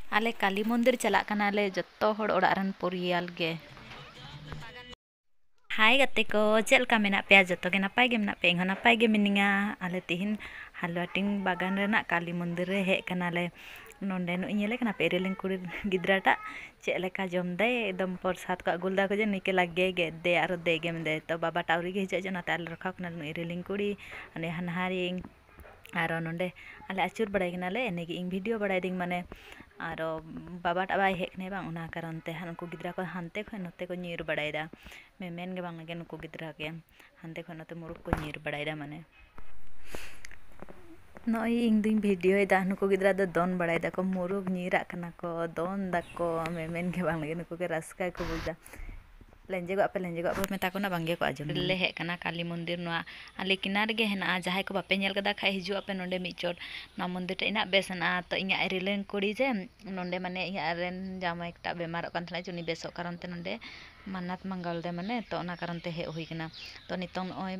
आले काली मंदिर चला कनाले जत्तो हड़ ओड़ारन परियाल गे। हाय गते को चल का मेना पे जत्तो गे नपाय गे मेना पे इंग नपाय गे मिनिंगा आले तिहिन हालवाटिंग बागान रेना काली मंदिर रे हे कनाले नोंडे नु इᱧ लेकना पे रेलिंग कुड़ी गिद्राटा चेलेका जम दे एकदम प्रसाद को अगुलदा को जे निके लागे गे दे आरो दे गे मंदे तो बाबा टावरी गे हिजा जना ताल रखा कना रेलिंग कुड़ी अने हनहारिंग आरो नोंडे आले आचुर बड़ाय गनाले एनेगे इंग वीडियो बड़ाय दिंग माने आरो बाबा टाबाय हेकने बांग उना कारण ते हनको गिद्रा को हानते खय नते को ᱧᱤᱨ बड़ायदा मेमेन गे बांग लगे नुको गिद्रा के हानते खय नते मुरुक को ᱧᱤᱨ बड़ायदा माने नई इंग दिन वीडियो दा नुको गिद्रा दो दोन बड़ायदा को मुरुक ᱧᱤᱨा कना को दोन दाको मेमेन गे बांग लगे नुको के रास्का को बुझा लेंजेगो पे मेता को ना बांगे को आजम ले हे कना काली मंदिर नुआ आले किनार गे हेना जहाय को बापे नेल कदा खाय हिजु पे नोंडे मिचोट ना मंदिर टे इना बेसना तो इኛ रिलेन कुड़ी जे नोंडे माने इኛ रेन जामाय एकटा बेमार कान थला जुनी बेसो कारण ते नोंडे मानत मंगल दे माने तो ना कारण ते हे होई कना तो नितों ओय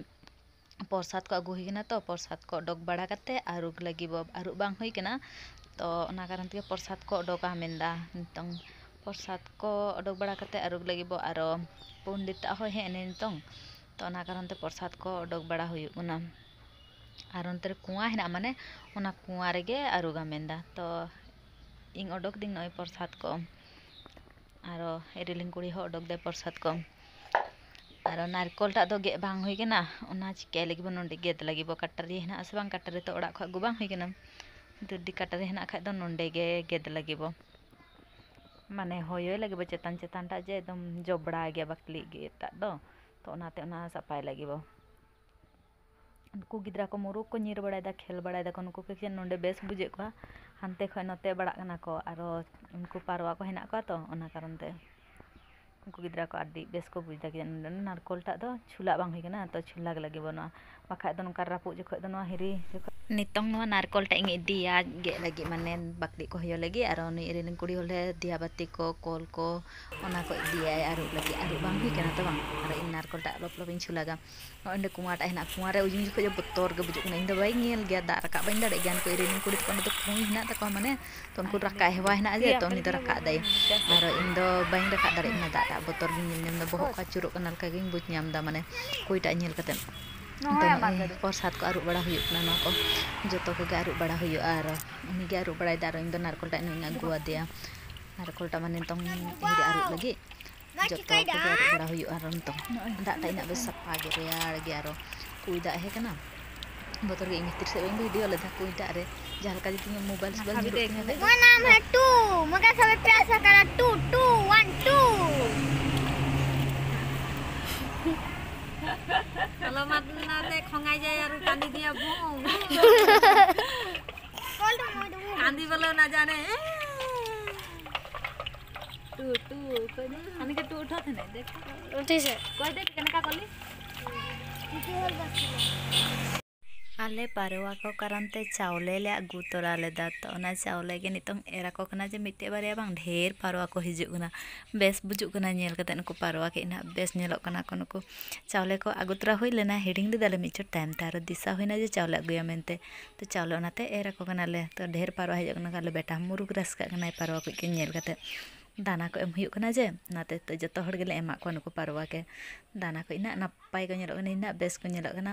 प्रसाद को अगु होई कना तो प्रसाद को डोग बड़ा कते आरुग लगी बब आरु बांग होई कना तो ना कारण ते प्रसाद को डोका मेंदा नितों प्रसाद को अडोक बड़ा कते आरुग लगी बो आरो पंडित हो हे नितों तो ना कारण ते प्रसाद को अडोक बड़ा हुयु उना आरो अंतर कुआ हेना माने उना कुआ रेगे आरुगा मेंदा तो इंग अडोक दिंग नय प्रसाद को आरो एरिलिंग कुड़ी हो अडोक दे प्रसाद को आरो नारकोल टा दो गे बांग होई गेना उना चिके लगी बो नोंडे गेद लगी बो कटरी हेना आसे बांग कटरी तो ओड़ा खो गु बांग होई गेना दुडी कटरी हेना खाय दो नोंडे गे गेद लगी बो माने होयो लगे बो चेतान चेतान टा जे एकदम जबड़ा गया बकली गे टा दो तो ओनाते ओना सफाई लगी बो उनको गिद्रा को मुरुक को ᱧᱤᱨ बड़ायदा खेल बड़ायदा को उनको के नोंडे बेस बुझे को हानते खय नते बड़ा कना को आरो उनको पारवा को हेना को तो ओना कारण ते उनको गिद्रा को आदि बेस को बुझदा के नारकोल टा दो छुला बांग होई कना तो छुला लगे बो ना बाखा दो नका रापु जखो दो ना हिरी नितों नो नारकोल टा इंग दिया गे लगी माने बकली को होयो लगी आरो नि रेलिंग कुड़ी होले दिया बाती को कोल को ओना को दिया आरु लगी आरु बांग होई कना तो बांग आरो इन नारकोल टा लप लप इन छुलागा ओंडे कुआ टा हेना कुआ रे उजिन जखो बतोर गे बुजुक इन दो बाई ᱧᱮᱞ गया दा रका बाइन दाड़े गान को रेलिंग कुड़ी को तो कुई हेना तको माने तो उनको रका हेवा हेना जे तो नि तो रका दाई आरो इन दो बाइन रका दाड़े ना दा बतोर गिन नेम दा बहक का चुरुक कनाल का गिन बुझ ᱧᱟᱢ दा माने कुईटा ᱧᱮᱞ कते प्रसाद को आरु बड़ा हुयुक ना को जतो को आरु बड़ा हुयु आरो उनी गे आरु बड़ा दारो इन दो नारकोल टा इन अगुआ दिया नारकोल टा माने तों हिरी आरु लगी जतो को आरु बड़ा हुयु आरो तो दा टा इन बेस सफा गे रेयार गे आरो कुई दा हे कना बोतर गे मितिर से वीडियो ले था कुई दा रे जहां का जी मोबाइल से बल जुरुक है वो नाम है टू मगा सब प्यासा करा 2 2 1 2 kalau nate khongai jay aru kandi dia bung kandi bolo na jane tu कोई नहीं ani के tu उठा थे देख उठी से कोई देख कनका कली आले पारवा को करनते चावले ले अगु तोरा लेदा तो ना चावले गे नितों एरा को कना जे मिटे बारे बांग ढेर पारवा को हिजुक कना बेस बुजुक कना नेल कते नको पारवा के ना बेस नेलो कना को नको चावले को अगु तोरा होई लेना हेडिंग दे दाले मिचो टाइम तार दिशा होइना जे चावले अगुया मेनते तो चावले ओनाते एरा को कना ले तो ढेर पारवा हिजुक कना काले बेटा मुरुक रसका कना पारवा को के नेल कते दाना को एम हुयुक कना जे नाते तो जतो हड़ गेले एमा को नको पारवा के दाना को इना नपाय को नेलो कना इना बेस को नेलो कना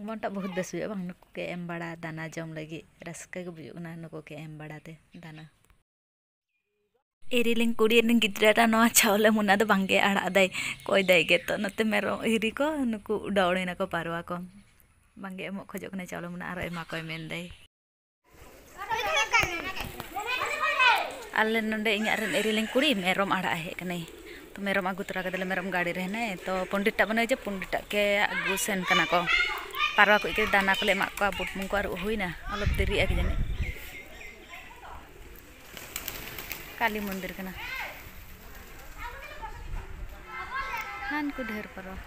मोटा बहुत बेस हुआ बांग नुको के एम बड़ा दाना जम लगी रसका के बुजुक ना नुको के एम बड़ा ते दाना एरिलिंग कुड़ी रिंग गिद्रा नवा चावले मुना दो बांगे आड़ा दाई कोई दाई गे तो नते मेरो हिरी को नुको उडावड़े ना को पारवा को बांगे एमो खोजो कने चावले मुना आरो एमा को मेन दाई आले नंडे इኛ रेन एरिलिंग कुड़ी मेरम आड़ा हे कने तो मेरम आगु तरा कदले मेरम गाड़ी रे ने तो पंडित टा बने जे पंडित के आगु सेन कना को पारवा को के दाना को ले मा को बुट मुंको आरु होइना अलप देरी आ जाने काली मंदिर कना हान को ढेर पारवा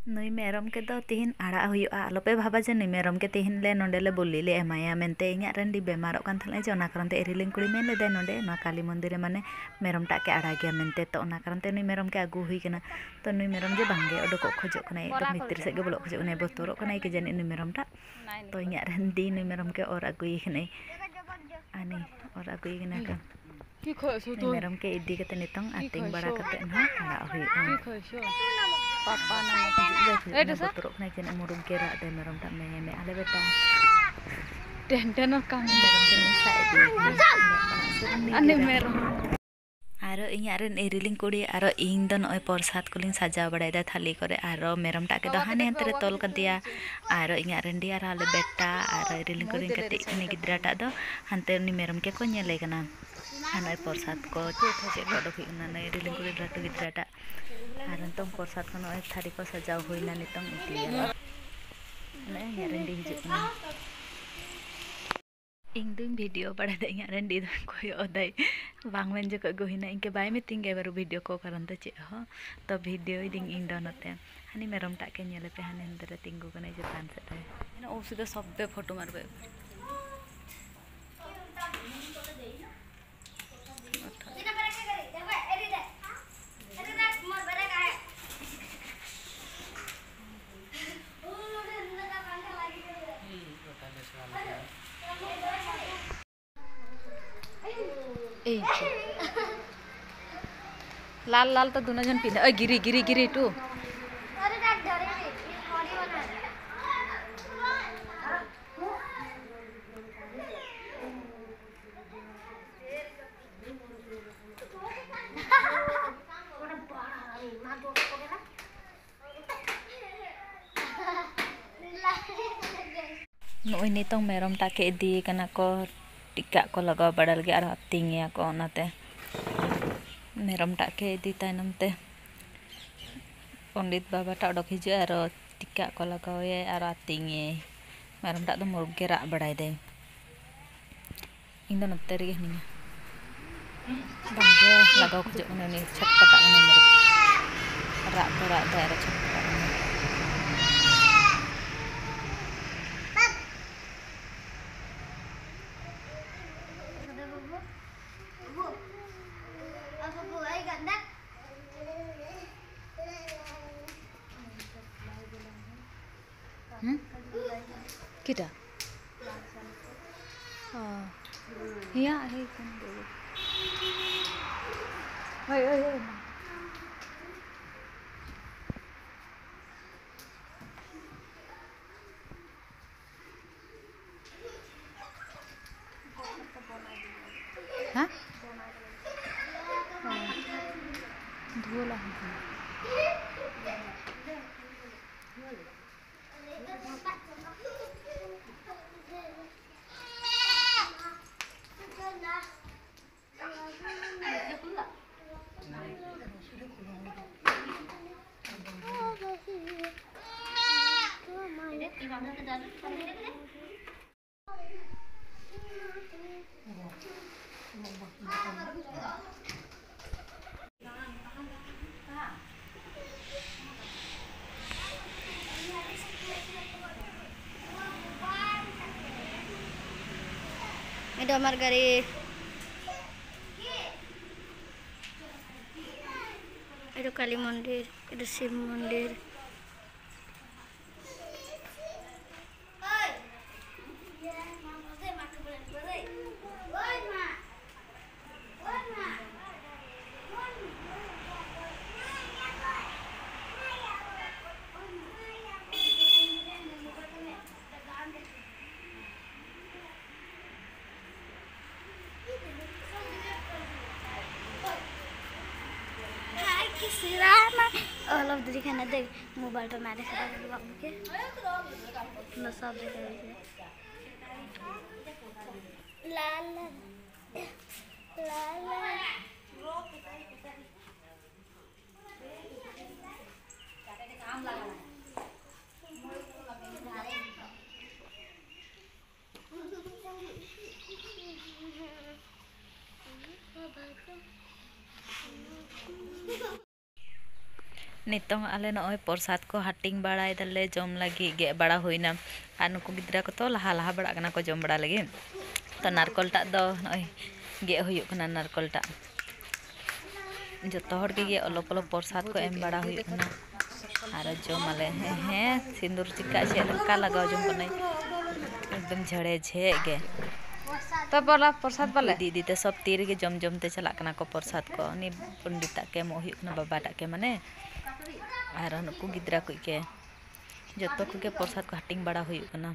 नई मेरम के दो तिहिन आड़ा हुयुआ आलोपे भाबा जे नई मेरम के तिहिन ले नोंडे ले बोली ले एमाया मेनते इኛ रेन दी बेमारो कान थले जे ओना कारण ते एरिलिंग कुड़ी मेन ले दे नोंडे ना काली मंदिर माने मेरम टा के आड़ा गया मेनते तो ओना कारण ते नई मेरम के आगु हुई कना तो नई मेरम जे बांगे ओडको खोजो कना एकदम मितिर से गे बोलो खोजो कना बोतरो कना के जने नई मेरम टा तो इኛ रेन दी नई मेरम के और आगुई कने ani or agui gina kan merom ke idi kate nitong ating bara kate na arak huyuk papa nama beturuk na jen murug kera de merom tak me ale beta den kam merom ke sa idi ani merom aro inya ren iriling kuri aro ing do noy persat kuling saja badai da thali kore aro merom tak ke do hane antere tol kantia aro inya ren dia ale beta aro iriling kuri kate ini gidra tak do hante ni merom ke ko nyele kana anoy persat ko che ko do hina na iriling kuri ratu gidra tak aro tong persat ko noy thari ko sajau hoina nitong itia na inya ren di hijuk na ing dung video pada da inya ren di koyo odai bang men jo ko gohina inke bai me tinge baru video ko karan ta che ho to video ding ing donote hani merom tak ke nyele pe hani ndere tinggu kane jepan set hai na o sida sobbe photo marbe लाल लाल तो दोनों जन पिंदा गिरी गिरी गिरी to नोई नितोंग मेरम टाके इदी कना को टिका को लगाव बड़ा लगे और तिंगे को ओनाते मेरम टाके इदी तायनम ते पंडित बाबा टा ओडक हिजु और टिका को लगावे और तिंगे मेरम टा दो मुरुग के राग बड़ाय दे इन दो नते रे हनी बंगे लगाव खजो ने नि छटपटा ने मुरुग राग तो राग दे और छटपटा kita iya hai kan dulu oi hah dua lah Itu Margaret. Itu Kali Mandir, itu Shiv Mandir. All of the kind of the mobile to manage no subject. La la la la. नितों आले नय प्रसाद को हाटिंग बड़ाई दले जम लगी गे बड़ा होइना आ नुकु गिद्रा को तो लहा लहा बड़ा कना को जम बड़ा लगे तो नारकल टा दो नय गे हुयुक कना नारकल टा जतो हर के अलग अलग प्रसाद को एम बड़ा हुयुक कना आर जम आले हे सिंदूर चिका छे लका लगाव जम कना एकदम झड़े झे गे तो बोला प्रसाद बोले दीदी ते सब तीर के जम जम ते चला कना को प्रसाद को नि पंडित के मो हुई कना बाबा टा के माने आर नुकु गिद्रा को के जतो को के प्रसाद को हटिंग बड़ा हुई कना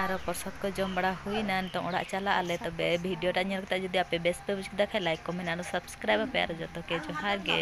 आर प्रसाद को जम बड़ा हुई ना तो ओड़ा चला आले तबे वीडियो टा नेल कता जदि आपे बेस पे बुझ कदा लाइक कमेंट और सब्सक्राइब पे आर जतो के जोहार गे।